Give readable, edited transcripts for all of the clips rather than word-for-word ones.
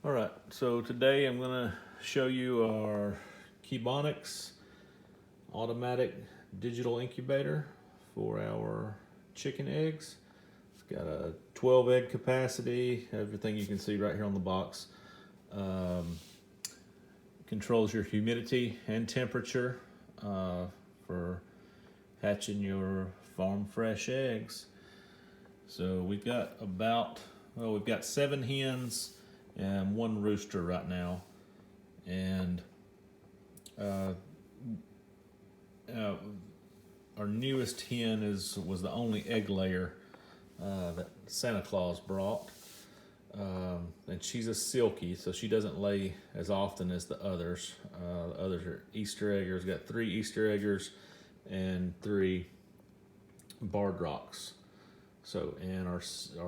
All right, so today I'm gonna show you our Kebonnix automatic digital incubator for our chicken eggs. It's got a 12 egg capacity, everything you can see right here on the box. Controls your humidity and temperature for hatching your farm fresh eggs. So we've got we've got 7 hens and 1 rooster right now, and our newest hen was the only egg layer that Santa Claus brought, and she's a silky, so she doesn't lay as often as the others. The others are Easter eggers. Got 3 Easter eggers and 3 barred rocks. So, and our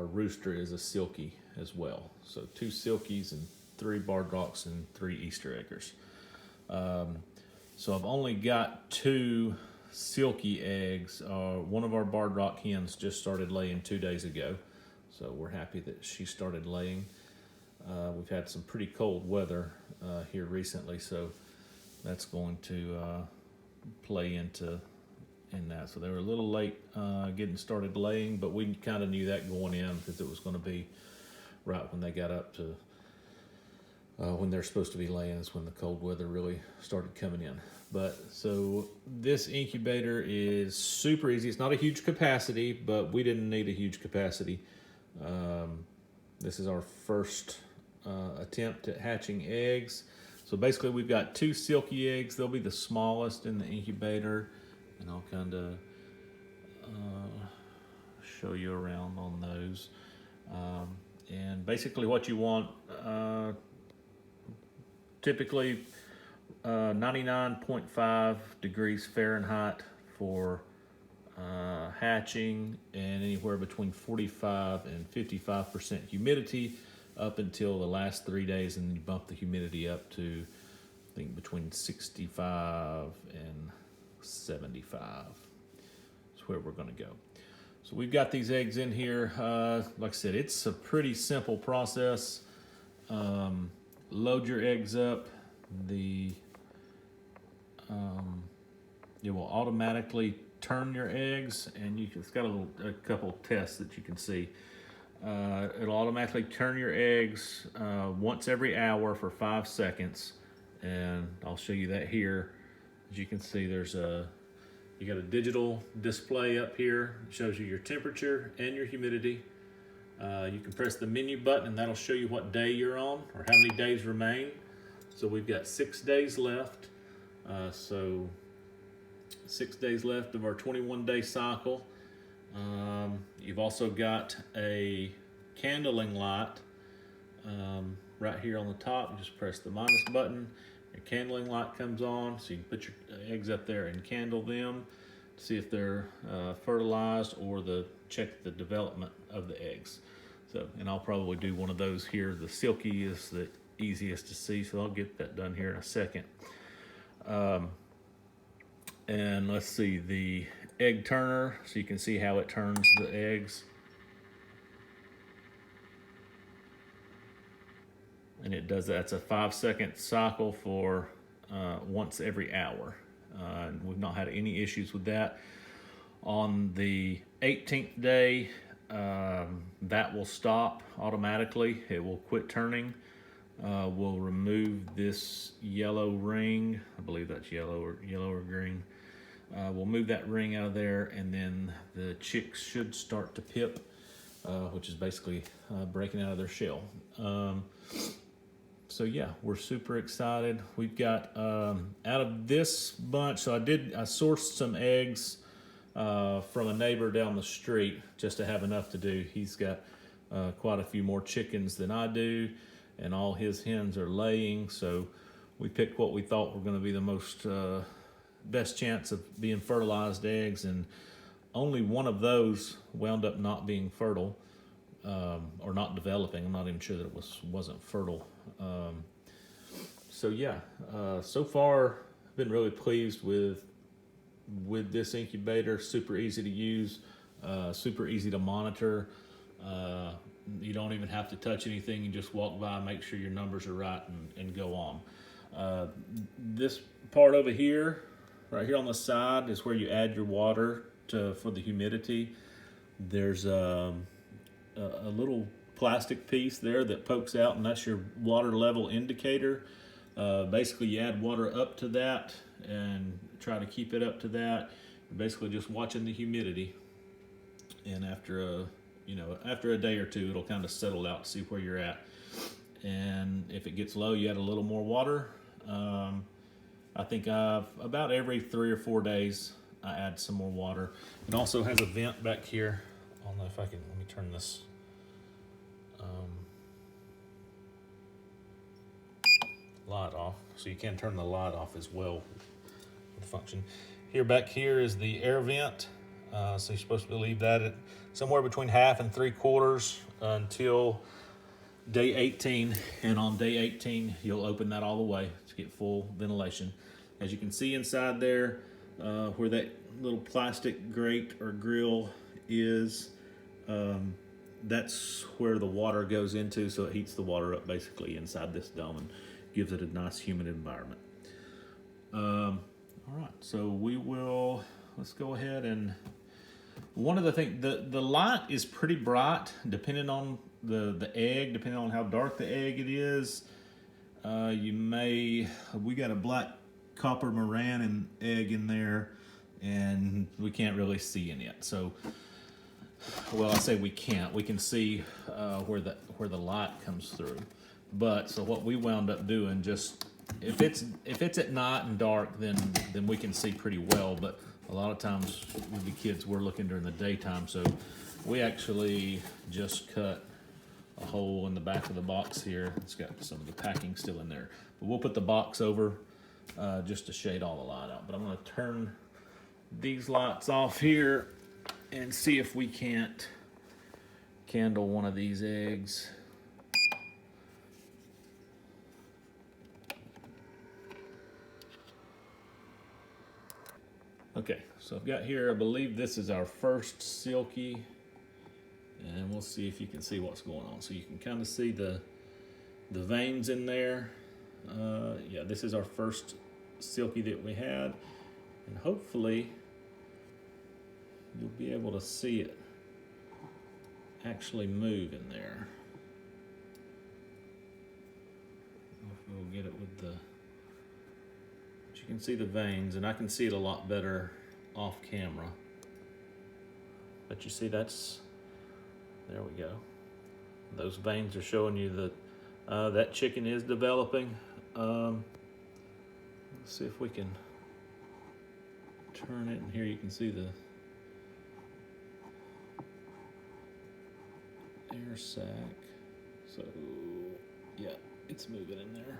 rooster is a silky as well. So 2 silkies and 3 barred rocks and 3 Easter eggers. So I've only got 2 silky eggs. One of our barred rock hens just started laying 2 days ago. So we're happy that she started laying. We've had some pretty cold weather here recently, so that's going to play into that. So they were a little late getting started laying, but we kind of knew that going in because it was going to be right when they got up to when they're supposed to be laying is when the cold weather really started coming in. But so this incubator is super easy. It's not a huge capacity, but we didn't need a huge capacity. This is our first attempt at hatching eggs. So basically we've got 2 silky eggs. They'll be the smallest in the incubator, and I'll kind of show you around on those. And basically what you want, typically 99.5 degrees Fahrenheit for hatching, and anywhere between 45 and 55% humidity up until the last 3 days, and then you bump the humidity up to, I think, between 65 and 75. That's where we're going to go. So we've got these eggs in here. Like I said, it's a pretty simple process. Load your eggs up. It will automatically turn your eggs, and it's got a couple tests that you can see. It'll automatically turn your eggs once every hour for 5 seconds, and I'll show you that here. As you can see, you got a digital display up here. It shows you your temperature and your humidity. You can press the menu button, and that'll show you what day you're on or how many days remain. So we've got 6 days left. So 6 days left of our 21-day cycle. You've also got a candling light right here on the top. You just press the minus button. Your candling light comes on, so you can put your eggs up there and candle them to see if they're fertilized, or check the development of the eggs. So, and I'll probably do one of those here. The silky is the easiest to see, so I'll get that done here in a second. And let's see, the egg turner, so you can see how it turns the eggs. And it does that. It's a 5-second cycle for once every hour. And we've not had any issues with that. On the 18th day, that will stop automatically. It will quit turning. We'll remove this yellow ring. I believe that's yellow or green. We'll move that ring out of there, and then the chicks should start to pip, which is basically breaking out of their shell. So yeah, we're super excited. We've got out of this bunch, so I sourced some eggs from a neighbor down the street just to have enough to do. He's got quite a few more chickens than I do, and all his hens are laying, so we picked what we thought were going to be the most best chance of being fertilized eggs, and only one of those wound up not being fertile, or not developing. I'm not even sure that it wasn't fertile. So yeah, so far I've been really pleased with this incubator. Super easy to use, super easy to monitor. You don't even have to touch anything. You just walk by, make sure your numbers are right, and go on. This part over here, right here on the side, is where you add your water for the humidity. There's a little plastic piece there that pokes out, and that's your water level indicator. Basically, you add water up to that and try to keep it up to that. You're basically just watching the humidity, and after a day or two, it'll kind of settle out to see where you're at. And if it gets low, you add a little more water. I think about every 3 or 4 days, I add some more water. It also has a vent back here. I don't know if I can, let me turn this. Light off, so you can turn the light off as well with the function. Back here is the air vent, so you're supposed to leave that at somewhere between 1/2 and 3/4 until day 18, and on day 18 you'll open that all the way to get full ventilation. As you can see inside there, where that little plastic grate or grill is, that's where the water goes into, so it heats the water up basically inside this dome and gives it a nice humid environment. All right, so let's go ahead and, one of the things, the light is pretty bright depending on the egg, depending on how dark the egg it is. We got a black copper Moran egg in there, and we can't really see in it. So, well, I say we can't. We can see where the light comes through. But so what we wound up doing, just if it's at night and dark, then we can see pretty well. But a lot of times with the kids, we're looking during the daytime. So we actually just cut a hole in the back of the box here. It's got some of the packing still in there. But we'll put the box over just to shade all the light out. But I'm going to turn these lights off here and see if we can't candle one of these eggs. Okay, so I've got here, I believe this is our first silky, and we'll see if you can see what's going on. So you can kind of see the veins in there. Yeah, this is our first silky that we had, and hopefully you'll be able to see it actually move in there. We'll get it with the, but you can see the veins, and I can see it a lot better off camera. But you see, there we go. Those veins are showing you that that chicken is developing. Let's see if we can turn it, and here you can see the air sac. So yeah, it's moving in there.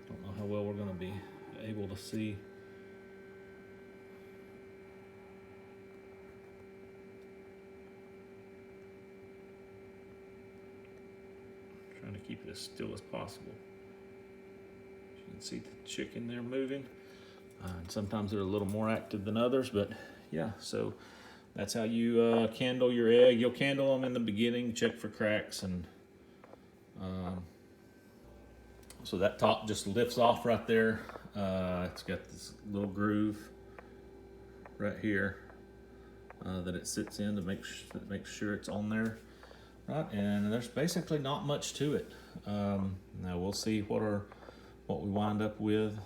Don't know how well we're going to be able to see. Trying to keep it as still as possible. You can see the chicken there moving. And sometimes they're a little more active than others, but yeah, so that's how you candle your egg. You'll candle them in the beginning, check for cracks, and so that top just lifts off right there. It's got this little groove right here that it sits in to make sure it's on there, right? And there's basically not much to it. Now we'll see what we wind up with.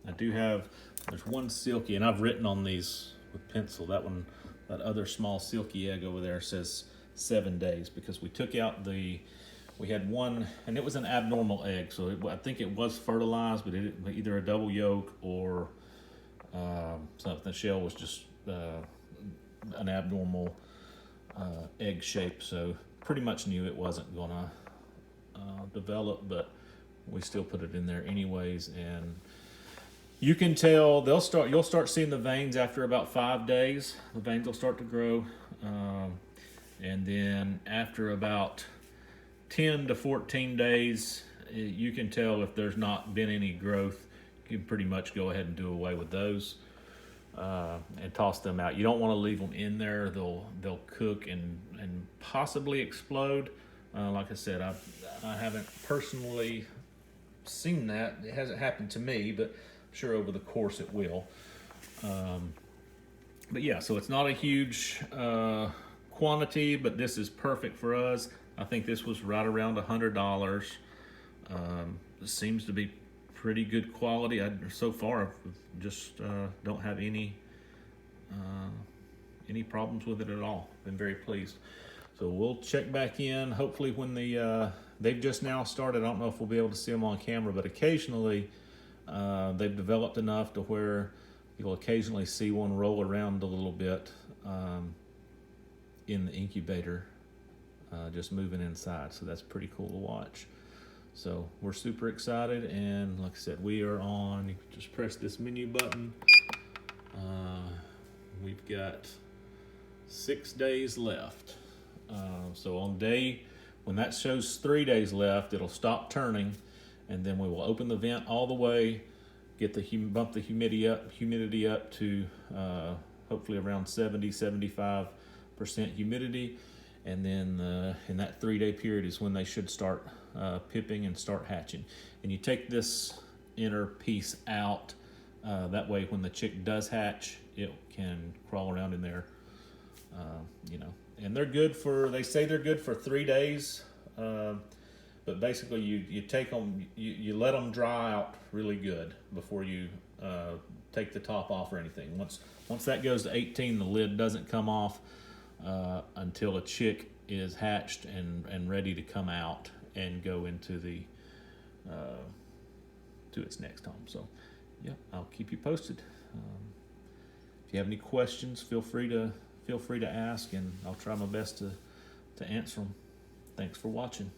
I do have, there's one silky, and I've written on these with pencil. That other small silky egg over there says 7 days, because we took out we had one, and it was an abnormal egg, so I think it was fertilized, but either a double yolk or something. The shell was just an abnormal egg shape, so pretty much knew it wasn't gonna develop, but we still put it in there anyways. And you can tell you'll start seeing the veins after about 5 days. The veins will start to grow, and then after about 10 to 14 days, you can tell if there's not been any growth. You can pretty much go ahead and do away with those. and toss them out. You don't want to leave them in there. They'll cook and possibly explode. Like I said, I haven't personally seen that. It hasn't happened to me, but I'm sure over the course it will. But yeah, so it's not a huge quantity, but this is perfect for us. I think this was right around $100. It seems to be pretty good quality. So far, just don't have any problems with it at all. Been very pleased. So we'll check back in. Hopefully, when they've just now started. I don't know if we'll be able to see them on camera, but occasionally they've developed enough to where you'll occasionally see one roll around a little bit in the incubator, just moving inside. So that's pretty cool to watch. So we're super excited, and like I said, we are on. You just press this menu button. We've got 6 days left. So on day, when that shows 3 days left, it'll stop turning, and then we will open the vent all the way, get the bump the humidity up to hopefully around 70-75% humidity, and then in that 3 day period is when they should start pipping and start hatching. And you take this inner piece out, that way when the chick does hatch, it can crawl around in there, and they're good for, they say they're good for 3 days, but basically you take them, you let them dry out really good before you take the top off or anything. Once that goes to 18, the lid doesn't come off until a chick is hatched and ready to come out and go into the to its next home. So yeah, I'll keep you posted. If you have any questions, feel free to ask, and I'll try my best to answer them. Thanks for watching.